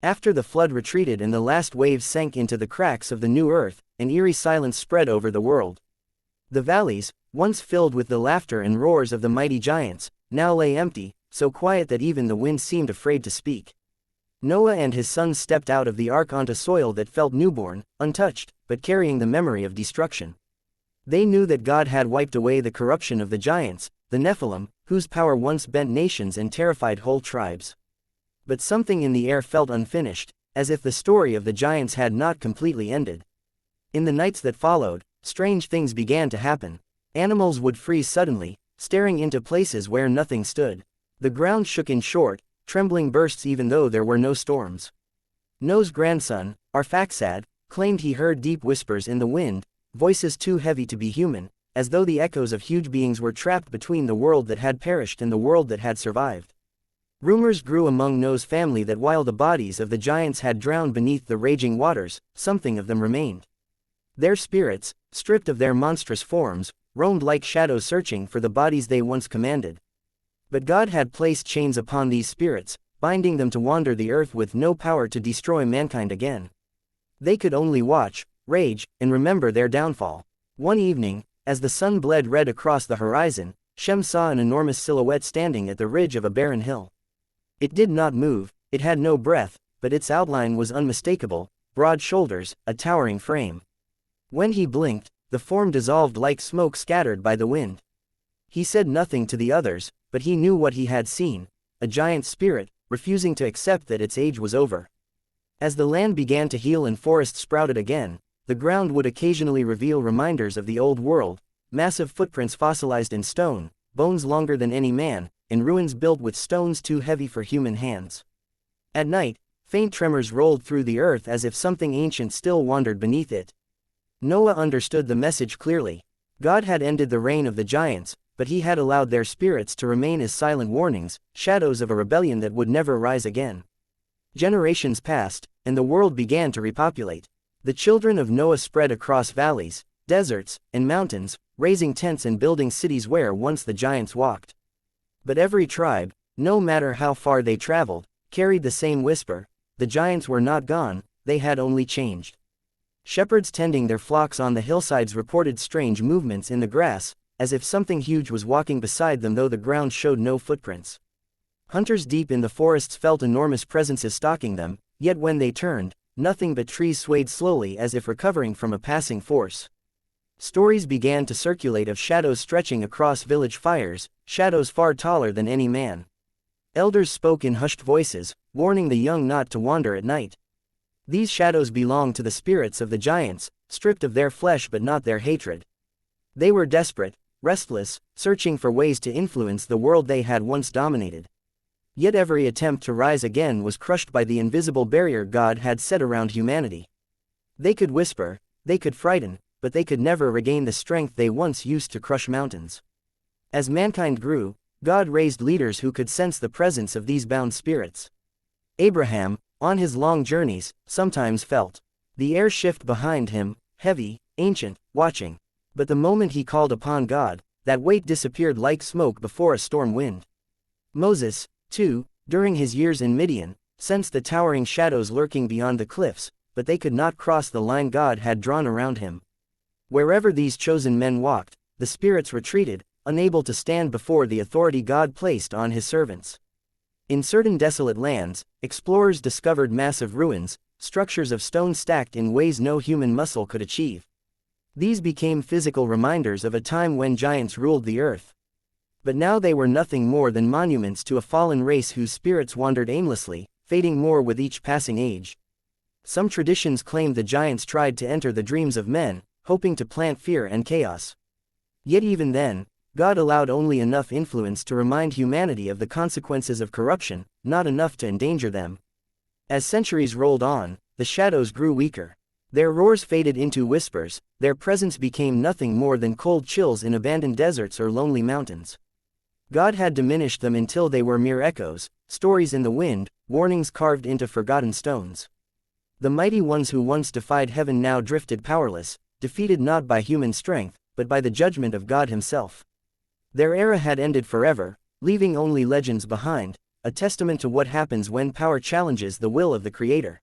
After the flood retreated and the last waves sank into the cracks of the new earth, an eerie silence spread over the world. The valleys, once filled with the laughter and roars of the mighty giants, now lay empty, so quiet that even the wind seemed afraid to speak. Noah and his sons stepped out of the ark onto soil that felt newborn, untouched, but carrying the memory of destruction. They knew that God had wiped away the corruption of the giants, the Nephilim, whose power once bent nations and terrified whole tribes. But something in the air felt unfinished, as if the story of the giants had not completely ended. In the nights that followed, strange things began to happen. Animals would freeze suddenly, staring into places where nothing stood. The ground shook in short, trembling bursts even though there were no storms. Noah's grandson, Arphaxad, claimed he heard deep whispers in the wind, voices too heavy to be human, as though the echoes of huge beings were trapped between the world that had perished and the world that had survived. Rumors grew among Noah's family that while the bodies of the giants had drowned beneath the raging waters, something of them remained. Their spirits, stripped of their monstrous forms, roamed like shadows searching for the bodies they once commanded. But God had placed chains upon these spirits, binding them to wander the earth with no power to destroy mankind again. They could only watch, rage, and remember their downfall. One evening, as the sun bled red across the horizon, Shem saw an enormous silhouette standing at the ridge of a barren hill. It did not move, it had no breath, but its outline was unmistakable: broad shoulders, a towering frame. When he blinked, the form dissolved like smoke scattered by the wind. He said nothing to the others, but he knew what he had seen: a giant spirit, refusing to accept that its age was over. As the land began to heal and forests sprouted again, the ground would occasionally reveal reminders of the old world: massive footprints fossilized in stone, bones longer than any man, and ruins built with stones too heavy for human hands. At night, faint tremors rolled through the earth as if something ancient still wandered beneath it. Noah understood the message clearly. God had ended the reign of the giants, but he had allowed their spirits to remain as silent warnings, shadows of a rebellion that would never rise again. Generations passed, and the world began to repopulate. The children of Noah spread across valleys, deserts, and mountains, raising tents and building cities where once the giants walked. But every tribe, no matter how far they traveled, carried the same whisper: the giants were not gone, they had only changed. Shepherds tending their flocks on the hillsides reported strange movements in the grass, as if something huge was walking beside them though the ground showed no footprints. Hunters deep in the forests felt enormous presences stalking them, yet when they turned, nothing but trees swayed slowly as if recovering from a passing force. Stories began to circulate of shadows stretching across village fires, shadows far taller than any man. Elders spoke in hushed voices, warning the young not to wander at night. These shadows belonged to the spirits of the giants, stripped of their flesh but not their hatred. They were desperate, restless, searching for ways to influence the world they had once dominated. Yet every attempt to rise again was crushed by the invisible barrier God had set around humanity. They could whisper, they could frighten, but they could never regain the strength they once used to crush mountains. As mankind grew, God raised leaders who could sense the presence of these bound spirits. Abraham, on his long journeys, sometimes felt the air shift behind him, heavy, ancient, watching. But the moment he called upon God, that weight disappeared like smoke before a storm wind. Moses, too, during his years in Midian, sensed the towering shadows lurking beyond the cliffs, but they could not cross the line God had drawn around him. Wherever these chosen men walked, the spirits retreated, unable to stand before the authority God placed on his servants. In certain desolate lands, explorers discovered massive ruins, structures of stone stacked in ways no human muscle could achieve. These became physical reminders of a time when giants ruled the earth. But now they were nothing more than monuments to a fallen race whose spirits wandered aimlessly, fading more with each passing age. Some traditions claimed the giants tried to enter the dreams of men, hoping to plant fear and chaos. Yet even then, God allowed only enough influence to remind humanity of the consequences of corruption, not enough to endanger them. As centuries rolled on, the shadows grew weaker. Their roars faded into whispers, their presence became nothing more than cold chills in abandoned deserts or lonely mountains. God had diminished them until they were mere echoes, stories in the wind, warnings carved into forgotten stones. The mighty ones who once defied heaven now drifted powerless, defeated not by human strength, but by the judgment of God himself. Their era had ended forever, leaving only legends behind, a testament to what happens when power challenges the will of the Creator.